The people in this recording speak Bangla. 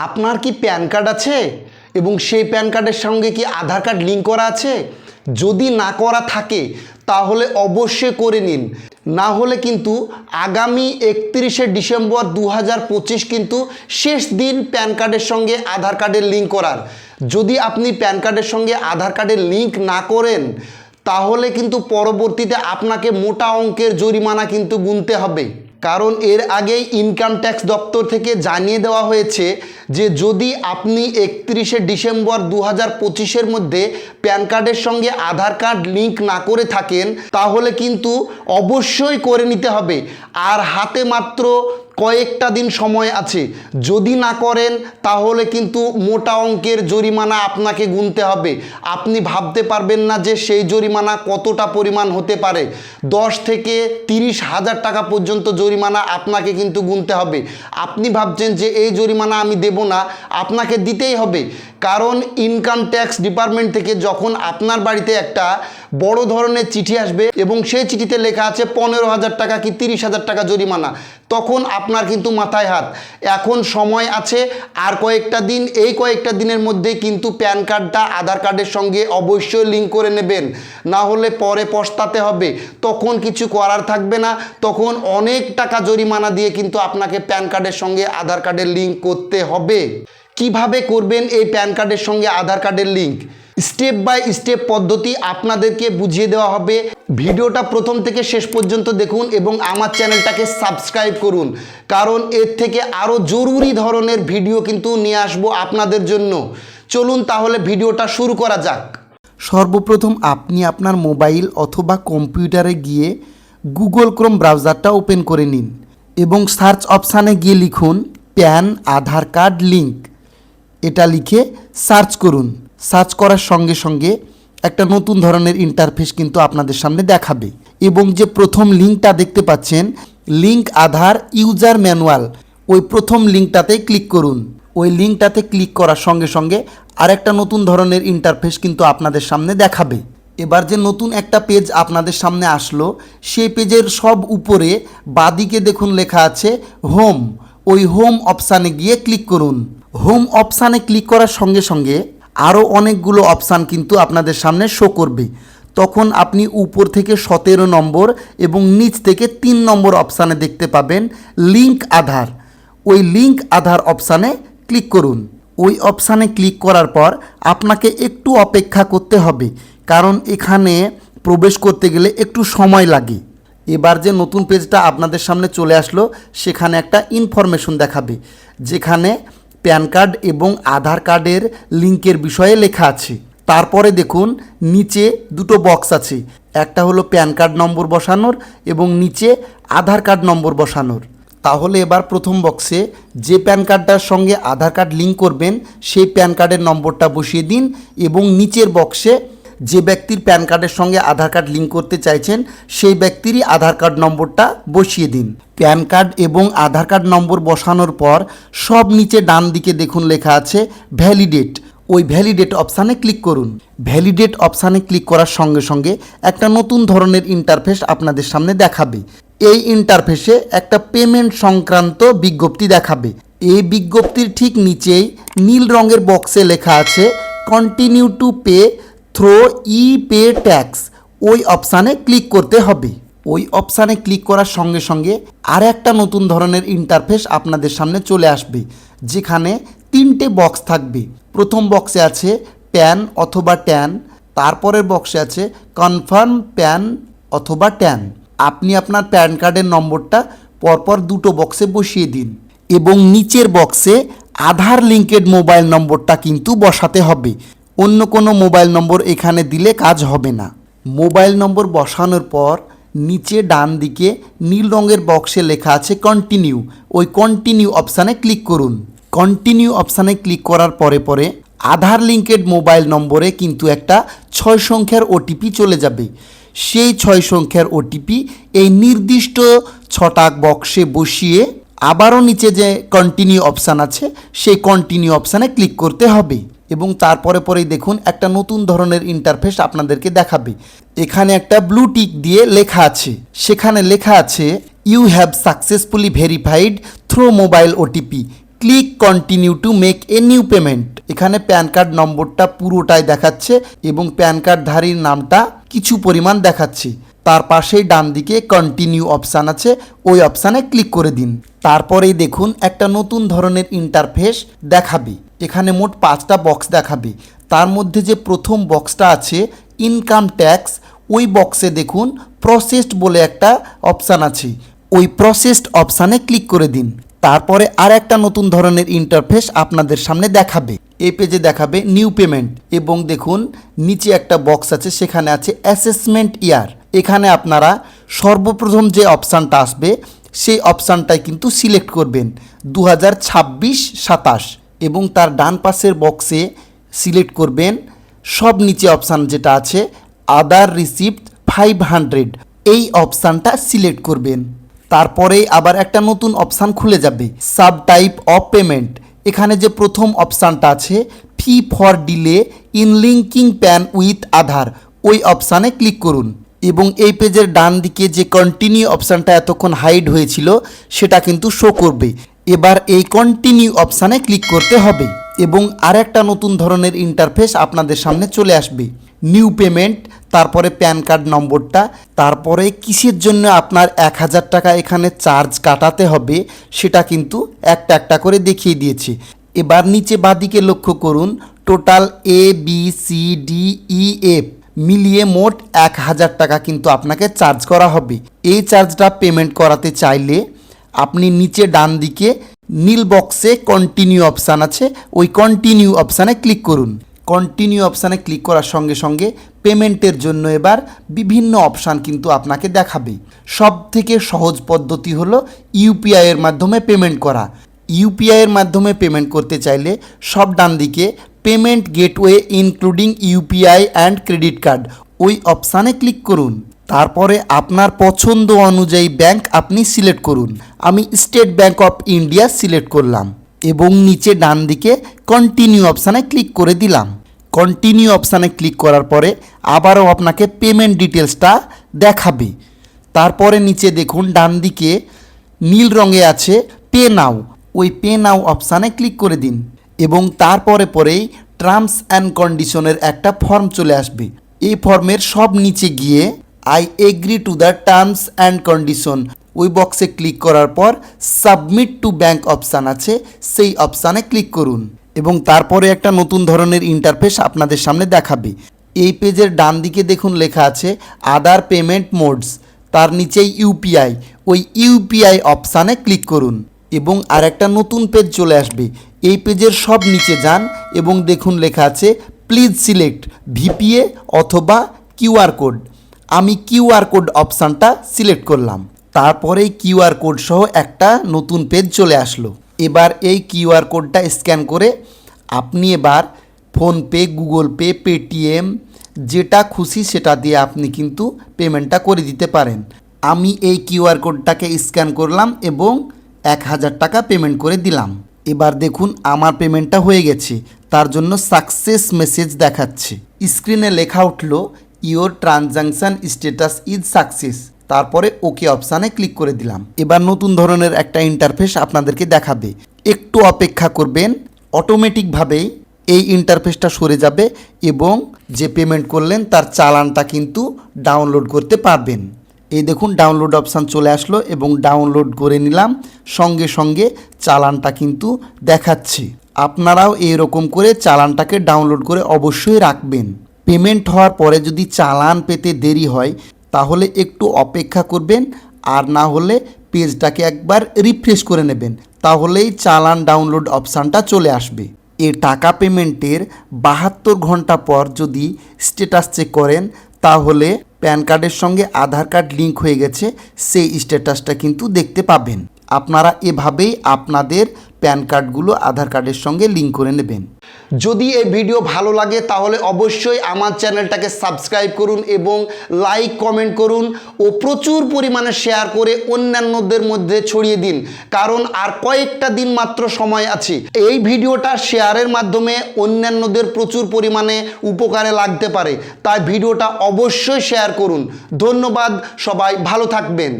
আপনার কি প্যান কার্ড আছে এবং সেই প্যান কার্ডের সঙ্গে কি আধার কার্ড লিঙ্ক করা আছে? যদি না করা থাকে তাহলে অবশ্যই করে নিন, না হলে কিন্তু আগামী 31শে ডিসেম্বর 2025 কিন্তু শেষ দিন প্যান কার্ডের সঙ্গে আধার কার্ডের লিঙ্ক করার। যদি আপনি প্যান কার্ডের সঙ্গে আধার কার্ডের লিঙ্ক না করেন তাহলে কিন্তু পরবর্তীতে আপনাকে মোটা অঙ্কের জরিমানা কিন্তু গুনতে হবে। কারণ এর আগেই ইনকাম ট্যাক্স দপ্তর থেকে জানিয়ে দেওয়া হয়েছে যে যদি আপনি 31শে ডিসেম্বর 2025-এর মধ্যে প্যান কার্ডের সঙ্গে আধার কার্ড লিঙ্ক না করে থাকেন তাহলে কিন্তু অবশ্যই করে নিতে হবে। আর হাতে মাত্র কয়েকটা দিন সময় আছে, যদি না করেন তাহলে কিন্তু মোটা অঙ্কের জরিমানা আপনাকে গুনতে হবে। আপনি ভাবতে পারবেন না যে সেই জরিমানা কতটা পরিমাণ হতে পারে। 10 থেকে 30,000 টাকা পর্যন্ত জরিমানা আপনাকে কিন্তু গুনতে হবে। আপনি ভাবছেন যে এই জরিমানা আমি দেব না, আপনাকে দিতেই হবে। কারণ ইনকাম ট্যাক্স ডিপার্টমেন্ট থেকে যখন আপনার বাড়িতে একটা বড় ধরনের চিঠি আসবে এবং সেই চিঠিতে লেখা আছে 15,000 টাকা কি 30,000 টাকা জরিমানা, তখন আপনার কিন্তু মাথায় হাত। এখন সময় আছে আর কয়েকটা দিন, এই কয়েকটা দিনের মধ্যে কিন্তু প্যান কার্ডটা আধার কার্ডের সঙ্গে অবশ্যই লিঙ্ক করে নেবেন, না হলে পরে পস্তাতে হবে। তখন কিছু করার থাকবে না, তখন অনেক টাকা জরিমানা দিয়ে কিন্তু আপনাকে প্যান কার্ডের সঙ্গে আধার কার্ডের লিঙ্ক করতে হবে। কিভাবে করবেন এই প্যান কার্ডের সঙ্গে আধার কার্ডের লিঙ্ক, স্টেপ বাই স্টেপ পদ্ধতি আপনাদেরকে বুঝিয়ে দেওয়া হবে। ভিডিওটা প্রথম থেকে শেষ পর্যন্ত দেখুন এবং আমার চ্যানেলটাকে সাবস্ক্রাইব করুন, কারণ এর থেকে আরও জরুরি ধরনের ভিডিও কিন্তু নিয়ে আসবো আপনাদের জন্য। চলুন তাহলে ভিডিওটা শুরু করা যাক। সর্বপ্রথম আপনি আপনার মোবাইল অথবা কম্পিউটারে গিয়ে গুগল ক্রোম ব্রাউজারটা ওপেন করে নিন এবং সার্চ অপশানে গিয়ে লিখুন প্যান আধার কার্ড লিঙ্ক। এটা লিখে সার্চ করুন। সার্চ করার সঙ্গে সঙ্গে একটা নতুন ধরনের ইন্টারফেস কিন্তু আপনাদের সামনে দেখাবে এবং যে প্রথম লিঙ্কটা দেখতে পাচ্ছেন লিঙ্ক আধার ইউজার ম্যানুয়াল, ওই প্রথম লিঙ্কটাতে ক্লিক করুন। ওই লিঙ্কটাতে ক্লিক করার সঙ্গে সঙ্গে আরেকটা নতুন ধরনের ইন্টারফেস কিন্তু আপনাদের সামনে দেখাবে। এবার যে নতুন একটা পেজ আপনাদের সামনে আসলো, সেই পেজের সব উপরে বাঁদিকে দেখুন লেখা আছে হোম। ওই হোম অপশানে গিয়ে ক্লিক করুন। হোম অপশানে ক্লিক করার সঙ্গে সঙ্গে আরও অনেকগুলো অপশান কিন্তু আপনাদের সামনে শো করবে। তখন আপনি উপর থেকে 17 নম্বর এবং নিচ থেকে 3 নম্বর অপশানে দেখতে পাবেন লিঙ্ক আধার। ওই লিঙ্ক আধার অপশানে ক্লিক করুন। ওই অপশানে ক্লিক করার পর আপনাকে একটু অপেক্ষা করতে হবে, কারণ এখানে প্রবেশ করতে গেলে একটু সময় লাগে। এবার যে নতুন পেজটা আপনাদের সামনে চলে আসলো, সেখানে একটা ইনফরমেশন দেখাবে যেখানে প্যান কার্ড এবং আধার কার্ডের লিঙ্কের বিষয়ে লেখা আছে। তারপরে দেখুন নিচে দুটো বক্স আছে, একটা হলো প্যান কার্ড নম্বর বসানোর এবং নিচে আধার কার্ড নম্বর বসানোর। তাহলে এবার প্রথম বক্সে যে প্যান কার্ডটার সঙ্গে আধার কার্ড লিঙ্ক করবেন সেই প্যান কার্ডের নম্বরটা বসিয়ে দিন এবং নিচের বক্সে যে ব্যক্তির প্যান কার্ডের সঙ্গে আধার কার্ড লিঙ্ক করতে চাইছেন সেই ব্যক্তিরই আধার কার্ড নম্বরটা বসিয়ে দিন। প্যান কার্ড এবং আধার কার্ড নম্বর বসানোর পর সব নিচে ডান দিকে দেখুন লেখা আছে ভ্যালিডেট। ওই ভ্যালিডেট অপশানে ক্লিক করুন। ভ্যালিডেট অপশানে ক্লিক করার সঙ্গে সঙ্গে একটা নতুন ধরনের ইন্টারফেস আপনাদের সামনে দেখাবে। এই ইন্টারফেসে একটা পেমেন্ট সংক্রান্ত বিজ্ঞপ্তি দেখাবে। এই বিজ্ঞপ্তির ঠিক নিচেই নীল রঙের বক্সে লেখা আছে continue to pay through e pay tax. ওই অপশানে ক্লিক করতে হবে। ওই অপশানে ক্লিক করার সঙ্গে সঙ্গে আর একটা নতুন ধরনের ইন্টারফেস আপনাদের সামনে চলে আসবে, যেখানে 3টে বক্স থাকবে। প্রথম বক্সে আছে প্যান অথবা ট্যান, তারপরের বক্সে আছে কনফার্ম প্যান অথবা ট্যান। আপনি আপনার প্যান কার্ডের নম্বরটা পরপর দুটো বক্সে বসিয়ে দিন এবং নিচের বক্সে আধার লিঙ্কেড মোবাইল নম্বরটা কিন্তু বসাতে হবে। অন্য কোনো মোবাইল নম্বর এখানে দিলে কাজ হবে না। মোবাইল নম্বর বসানোর পর নিচে ডান দিকে নীল রঙের বক্সে লেখা আছে কন্টিনিউ। ওই কন্টিনিউ অপশানে ক্লিক করুন। কন্টিনিউ অপশানে ক্লিক করার পরে পরে আধার লিঙ্কেড মোবাইল নম্বরে কিন্তু একটা 6 সংখ্যার ওটিপি চলে যাবে। সেই 6 সংখ্যার ওটিপি এই নির্দিষ্ট 6টা বক্সে বসিয়ে আবারও নিচে যে কন্টিনিউ অপশান আছে সেই কন্টিনিউ অপশানে ক্লিক করতে হবে এবং তারপরে পরেই দেখুন একটা নতুন ধরনের ইন্টারফেস আপনাদেরকে দেখাবে। এখানে একটা ব্লু টিক দিয়ে লেখা আছে, সেখানে লেখা আছে you have successfully verified through mobile OTP. Click continue to make a new payment. এখানে প্যান কার্ড নম্বরটা পুরোটাই দেখাচ্ছে এবং প্যান কার্ডধারীর নামটা কিছু পরিমাণ দেখাচ্ছে। তার পাশেই ডান দিকে কন্টিনিউ অপশান আছে, ওই অপশানে ক্লিক করে দিন। তারপরেই দেখুন একটা নতুন ধরনের ইন্টারফেস দেখাবে। এখানে মোট 5টা বক্স দেখাবে। তার মধ্যে যে প্রথম বক্সটা আছে ইনকাম ট্যাক্স, ওই বক্সে দেখুন প্রসেসড বলে একটা অপশান আছে, ওই প্রসেসড অপশানে ক্লিক করে দিন। তারপরে আর একটা নতুন ধরনের ইন্টারফেস আপনাদের সামনে দেখাবে। এই পেজে দেখাবে নিউ পেমেন্ট এবং দেখুন নিচে একটা বক্স আছে, সেখানে আছে অ্যাসেসমেন্ট ইয়ার। এখানে আপনারা সর্বপ্রথম যে অপশানটা আসবে সেই অপশানটাই কিন্তু সিলেক্ট করবেন 2026-27 এবং তার ডান পাশের বক্সে সিলেক্ট করবেন সব নিচে অপশান যেটা আছে আদার রিসিপ্ট 500, এই অপশানটা সিলেক্ট করবেন। তারপরে আবার একটা নতুন অপশান খুলে যাবে সাব টাইপ অফ পেমেন্ট। এখানে যে প্রথম অপশানটা আছে fee for delay in linking PAN with Aadhaar, ওই অপশানে ক্লিক করুন এবং এই পেজের ডান দিকে যে কন্টিনিউ অপশানটা এতক্ষণ হাইড হয়েছিল সেটা কিন্তু শো করবে। এবার এই কন্টিনিউ অপশানে ক্লিক করতে হবে এবং আরেকটা নতুন ধরনের ইন্টারফেস আপনাদের সামনে চলে আসবে। নিউ পেমেন্ট, তারপরে প্যান কার্ড নম্বরটা, তারপরে কিসের জন্য আপনার 1000 টাকা এখানে চার্জ কাটাতে হবে সেটা কিন্তু একটা একটা করে দেখিয়ে দিয়েছে। এবার নিচে বাঁদিকে লক্ষ্য করুন টোটাল ABCDEF মিলিয়ে মোট 1000 টাকা কিন্তু আপনাকে চার্জ করা হবে। এই চার্জটা পেমেন্ট করাতে চাইলে আপনি নিচে ডান দিকে নীল বক্সে কন্টিনিউ অপশান আছে, ওই কন্টিনিউ অপশানে ক্লিক করুন। কন্টিনিউ অপশানে ক্লিক করার সঙ্গে সঙ্গে পেমেন্টের জন্য এবার বিভিন্ন অপশান কিন্তু আপনাকে দেখাবে। সব থেকে সহজ পদ্ধতি হলো ইউপিআই এর মাধ্যমে পেমেন্ট করা। ইউপিআই এর মাধ্যমে পেমেন্ট করতে চাইলে সব ডান দিকে payment gateway including UPI and credit card, ওই অপশানে ক্লিক করুন। তারপরে আপনার পছন্দ অনুযায়ী ব্যাংক আপনি সিলেক্ট করুন। আমি state bank of India select করলাম এবং নিচে ডান দিকে কন্টিনিউ অপশানে ক্লিক করে দিলাম। কন্টিনিউ অপশানে ক্লিক করার পরে আবারও আপনাকে পেমেন্ট ডিটেলসটা দেখাবে। তারপরে নিচে দেখুন ডান দিকে নীল রঙে আছে পে নাও, ওই পে নাও অপশানে ক্লিক করে দিন এবং তারপরে পরেই টার্মস অ্যান্ড কন্ডিশনের একটা ফর্ম চলে আসবে। এই ফর্মের সব নিচে গিয়ে I agree to the terms and condition, ওই বক্সে ক্লিক করার পর সাবমিট টু ব্যাংক অপশান আছে, সেই অপশানে ক্লিক করুন এবং তারপরে একটা নতুন ধরনের ইন্টারফেস আপনাদের সামনে দেখাবে। এই পেজের ডান দিকে দেখুন লেখা আছে আদার পেমেন্ট মোডস, তার নিচেই ইউপিআই, ওই ইউপিআই অপশানে ক্লিক করুন এবং আরেকটা নতুন পেজ চলে আসবে। এই পেজের সব নিচে যান এবং দেখুন লেখা আছে প্লিজ সিলেক্ট ভিপিএ অথবা কিউআর কোড। আমি কিউআর কোড অপশানটা সিলেক্ট করলাম। তারপরেই কিউআর কোড সহ একটা নতুন পেজ চলে আসলো। এবার এই কিউআর কোডটা স্ক্যান করে আপনি এবার ফোনপে, গুগল পে, পেটিএম যেটা খুশি সেটা দিয়ে আপনি কিন্তু পেমেন্টটা করে দিতে পারেন। আমি এই কিউআর কোডটাকে স্ক্যান করলাম এবং 1000 টাকা পেমেন্ট করে দিলাম। এবার দেখুন আমার পেমেন্টটা হয়ে গেছে, তার জন্য সাকসেস মেসেজ দেখাচ্ছে। স্ক্রিনে লেখা উঠলো your transaction status is success, তারপরে ওকে অপশানে ক্লিক করে দিলাম। এবার নতুন ধরনের একটা ইন্টারফেস আপনাদেরকে দেখাবে, একটু অপেক্ষা করবেন, অটোমেটিকভাবেই এই ইন্টারফেসটা সরে যাবে এবং যে পেমেন্ট করলেন তার চালানটা কিন্তু ডাউনলোড করতে পারবেন। এই দেখুন ডাউনলোড অপশান চলে আসলো এবং ডাউনলোড করে নিলাম, সঙ্গে সঙ্গে চালানটা কিন্তু দেখাচ্ছে। আপনারাও এইরকম করে চালানটাকে ডাউনলোড করে অবশ্যই রাখবেন। পেমেন্ট হওয়ার পরে যদি চালান পেতে দেরি হয় তাহলে একটু অপেক্ষা করবেন, আর না হলে পেজটাকে একবার রিফ্রেশ করে নেবেন, তাহলেই চালান ডাউনলোড অপশানটা চলে আসবে। এর টাকা পেমেন্টের 72 ঘন্টা পর যদি স্ট্যাটাস চেক করেন তাহলে প্যান কার্ডের সঙ্গে আধার কার্ড লিঙ্ক হয়ে গেছে, সেই স্ট্যাটাসটা কিন্তু দেখতে পাবেন। আপনারা এভাবেই আপনাদের প্যান কার্ডগুলো আধার কার্ডের সঙ্গে লিঙ্ক করে নেবেন। যদি এই ভিডিও ভালো লাগে তাহলে অবশ্যই আমার চ্যানেলটাকে সাবস্ক্রাইব করুন এবং লাইক কমেন্ট করুন ও প্রচুর পরিমাণে শেয়ার করে অন্যান্যদের মধ্যে ছড়িয়ে দিন, কারণ আর কয়েকটা দিন মাত্র সময় আছে। এই ভিডিওটা শেয়ারের মাধ্যমে অন্যান্যদের প্রচুর পরিমাণে উপকারে লাগতে পারে, তাই ভিডিওটা অবশ্যই শেয়ার করুন। ধন্যবাদ, সবাই ভালো থাকবেন।